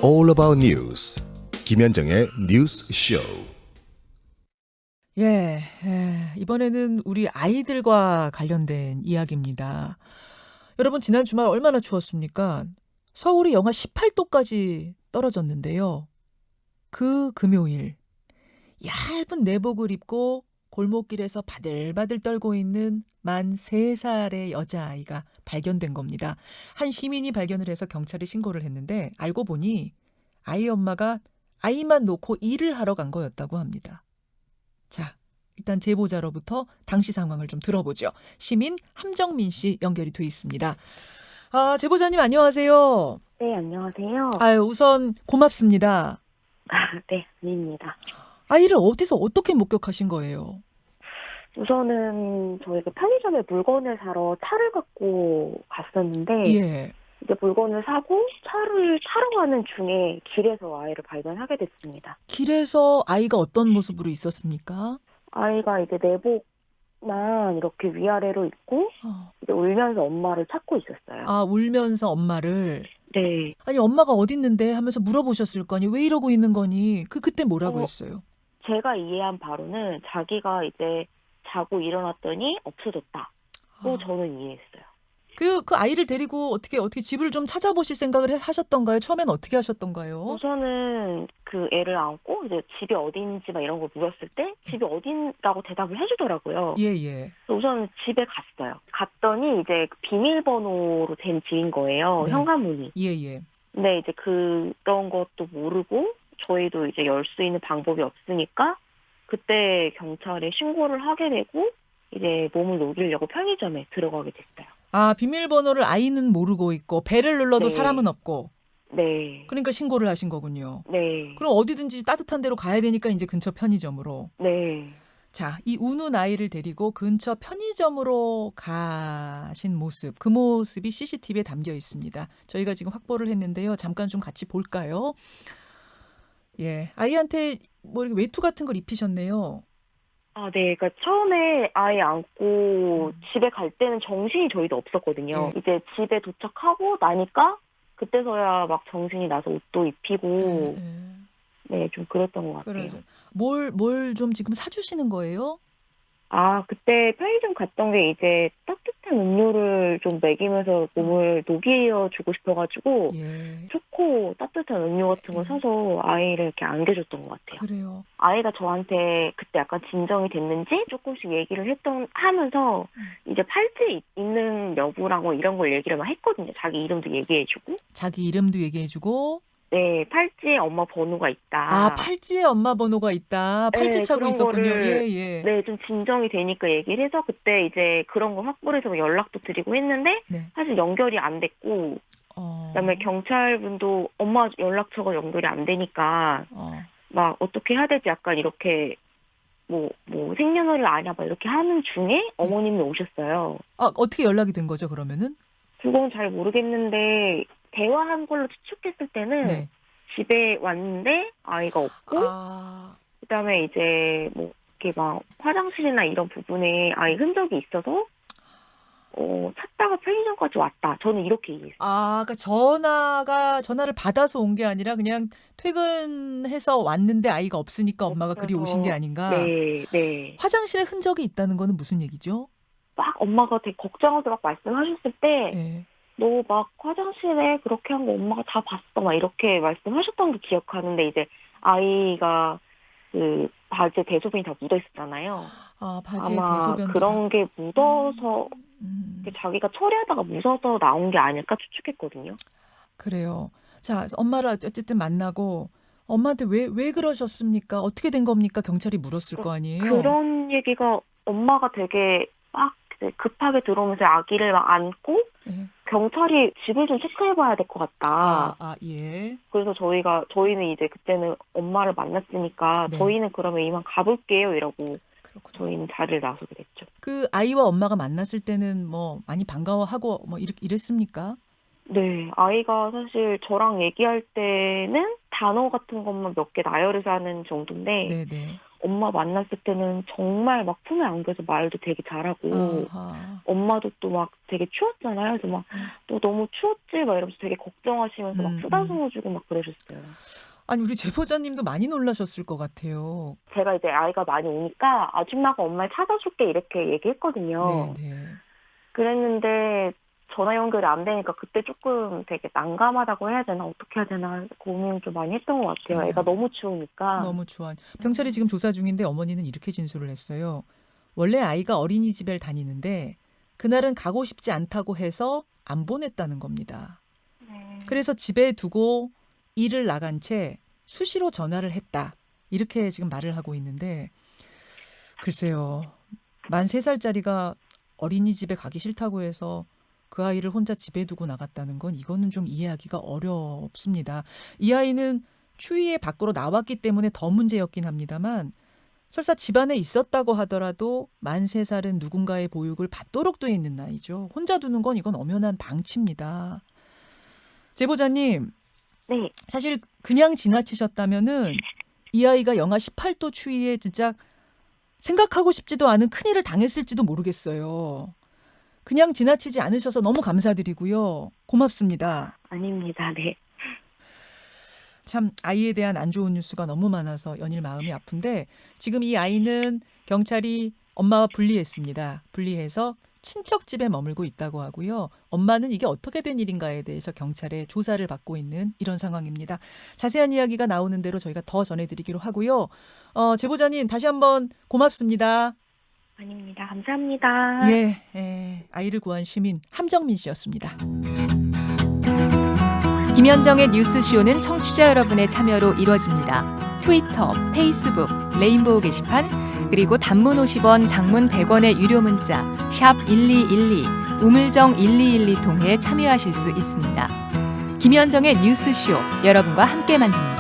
all about news. 김현정의 뉴스 쇼. 이번에는 우리 아이들과 관련된 이야기입니다. 여러분, 지난 주말 얼마나 추웠습니까? 서울이 영하 18도까지 떨어졌는데요. 그 금요일, 얇은 내복을 입고 골목길에서 바들바들 떨고 있는 만 3살의 여자아이가 발견된 겁니다. 한 시민이 발견을 해서 경찰에 신고를 했는데 알고 보니 아이 엄마가 아이만 놓고 일을 하러 간 거였다고 합니다. 자, 일단 제보자로부터 당시 상황을 좀 들어보죠. 시민 함정민 씨 연결이 돼 있습니다. 제보자님 안녕하세요. 네, 안녕하세요. 우선 고맙습니다. 네, 아닙니다. 아이를 어디서 어떻게 목격하신 거예요? 우선은 저희가 편의점에 물건을 사러 차를 갖고 갔었는데 예. 이제 물건을 사고 차를 타러 가는 중에 길에서 아이를 발견하게 됐습니다. 길에서 아이가 어떤 모습으로 있었습니까? 아이가 이제 내복만 이렇게 위아래로 입고 이제 울면서 엄마를 찾고 있었어요. 울면서 엄마를. 네. 아니, 엄마가 어디 있는데 하면서 물어보셨을 거 아니, 왜 이러고 있는 거니? 그때 뭐라고 했어요? 제가 이해한 바로는 자기가 이제 자고 일어났더니 없어졌다고 저는 이해했어요. 그 아이를 데리고 어떻게 집을 좀 찾아보실 생각을 하셨던가요? 처음엔 어떻게 하셨던가요? 우선은 그 애를 안고 이제 집이 어딘지 막 이런 걸 물었을 때 집이 어딘라고 대답을 해주더라고요. 예. 우선 집에 갔어요. 갔더니 이제 비밀번호로 된 집인 거예요. 네. 현관문이. 예. 근데 이제 그런 것도 모르고 저희도 이제 열 수 있는 방법이 없으니까 그때 경찰에 신고를 하게 되고 이제 몸을 녹이려고 편의점에 들어가게 됐어요. 비밀번호를 아이는 모르고 있고 벨을 눌러도 네. 사람은 없고. 네. 그러니까 신고를 하신 거군요. 네. 그럼 어디든지 따뜻한 데로 가야 되니까 이제 근처 편의점으로. 네. 자, 이 우는 아이를 데리고 근처 편의점으로 가신 모습, 그 모습이 CCTV에 담겨 있습니다. 저희가 지금 확보를 했는데요. 잠깐 좀 같이 볼까요? 예, 아이한테 뭐 이렇게 외투 같은 걸 입히셨네요. 네. 그러니까 처음에 아이 안고 집에 갈 때는 정신이 저희도 없었거든요. 예. 이제 집에 도착하고 나니까 그때서야 막 정신이 나서 옷도 입히고 네, 좀 그랬던 것 같아요. 그래서 뭘 좀 지금 사주시는 거예요? 그때 편의점 갔던 게 이제 따뜻한 음료를 좀 먹이면서 몸을 녹여주고 싶어가지고 예. 초코 따뜻한 음료 같은 거 사서 아이를 이렇게 안겨줬던 것 같아요. 그래요. 아이가 저한테 그때 약간 진정이 됐는지 조금씩 얘기를 하면서 이제 팔찌 있는 여부라고 이런 걸 얘기를 막 했거든요. 자기 이름도 얘기해주고. 자기 이름도 얘기해주고. 네, 팔찌에 엄마 번호가 있다. 팔찌에 엄마 번호가 있다. 팔찌 네, 차고 그런 있었군요. 거를 예. 네, 좀 진정이 되니까 얘기를 해서 그때 이제 그런 거 확보를 해서 연락도 드리고 했는데 네. 사실 연결이 안 됐고 그다음에 경찰분도 엄마 연락처가 연결이 안 되니까 막 어떻게 해야 되지 약간 이렇게 뭐 생년월일 아냐 막 이렇게 하는 중에 어머님이 오셨어요. 어떻게 연락이 된 거죠, 그러면은? 그건 잘 모르겠는데 대화한 걸로 추측했을 때는 네. 집에 왔는데 아이가 없고 그다음에 이제 뭐 이렇게 막 화장실이나 이런 부분에 아이 흔적이 있어서 찾다가 편의점까지 왔다. 저는 이렇게 이해했어요. 그러니까 전화를 받아서 온 게 아니라 그냥 퇴근해서 왔는데 아이가 없으니까 엄마가 그리 오신 게 아닌가? 네. 화장실에 흔적이 있다는 거는 무슨 얘기죠? 막 엄마가 되게 걱정하면서 막 말씀하셨을 때 예. 너 막 화장실에 그렇게 한 거 엄마가 다 봤어. 막 이렇게 말씀하셨던 게 기억하는데 이제 아이가 그 바지에 대소변이 다 묻어 있었잖아요. 바지에 아마 대소변도 그런 게 묻어서 자기가 처리하다가 묻어서 나온 게 아닐까 추측했거든요. 그래요. 자, 그래서 엄마를 어쨌든 만나고 엄마한테 왜 그러셨습니까? 어떻게 된 겁니까? 경찰이 물었을 거 아니에요? 그런 얘기가 엄마가 되게 막 이제 급하게 들어오면서 아기를 막 안고 예. 경찰이 집을 좀 체크해봐야 될 것 같다. 예. 그래서 저희는 이제 그때는 엄마를 만났으니까 네. 저희는 그러면 이만 가볼게요 이러고 그렇군요. 저희는 자리를 나서게 됐죠. 그 아이와 엄마가 만났을 때는 뭐 많이 반가워하고 뭐 이랬습니까? 네, 아이가 사실 저랑 얘기할 때는 단어 같은 것만 몇 개 나열해서 하는 정도인데 네네. 엄마 만났을 때는 정말 막 품에 안겨서 말도 되게 잘하고 엄마도 또 막 되게 추웠잖아요. 그래서 막 또 너무 추웠지 막 이러면서 되게 걱정하시면서 막 수다스노 주고 막 그러셨어요. 아니 우리 제보자님도 많이 놀라셨을 것 같아요. 제가 이제 아이가 많이 오니까 아줌마가 엄마를 찾아줄게 이렇게 얘기했거든요. 네네. 그랬는데 전화 연결이 안 되니까 그때 조금 되게 난감하다고 해야 되나 어떻게 해야 되나 고민 좀 많이 했던 것 같아요. 애가 너무 추우니까. 너무 추워. 경찰이 지금 조사 중인데 어머니는 이렇게 진술을 했어요. 원래 아이가 어린이집에 다니는데 그날은 가고 싶지 않다고 해서 안 보냈다는 겁니다. 그래서 집에 두고 일을 나간 채 수시로 전화를 했다. 이렇게 지금 말을 하고 있는데 글쎄요. 만 3살짜리가 어린이집에 가기 싫다고 해서 그 아이를 혼자 집에 두고 나갔다는 건 이거는 좀 이해하기가 어렵습니다. 이 아이는 추위에 밖으로 나왔기 때문에 더 문제였긴 합니다만 설사 집안에 있었다고 하더라도 만 3살은 누군가의 보육을 받도록 돼 있는 나이죠. 혼자 두는 건 이건 엄연한 방치입니다. 제보자님. 네. 사실 그냥 지나치셨다면은 이 아이가 영하 18도 추위에 진짜 생각하고 싶지도 않은 큰일을 당했을지도 모르겠어요. 그냥 지나치지 않으셔서 너무 감사드리고요. 고맙습니다. 아닙니다. 네. 참 아이에 대한 안 좋은 뉴스가 너무 많아서 연일 마음이 아픈데 지금 이 아이는 경찰이 엄마와 분리했습니다. 분리해서 친척 집에 머물고 있다고 하고요. 엄마는 이게 어떻게 된 일인가에 대해서 경찰에 조사를 받고 있는 이런 상황입니다. 자세한 이야기가 나오는 대로 저희가 더 전해드리기로 하고요. 제보자님 다시 한번 고맙습니다. 아닙니다. 감사합니다. 예, 아이를 구한 시민 함정민 씨였습니다. 김현정의 뉴스쇼는 청취자 여러분의 참여로 이루어집니다. 트위터, 페이스북, 레인보우 게시판, 그리고 단문 50원, 장문 100원의 유료 문자 샵 1212, 우물정 1212 통해 참여하실 수 있습니다. 김현정의 뉴스쇼, 여러분과 함께 만듭니다.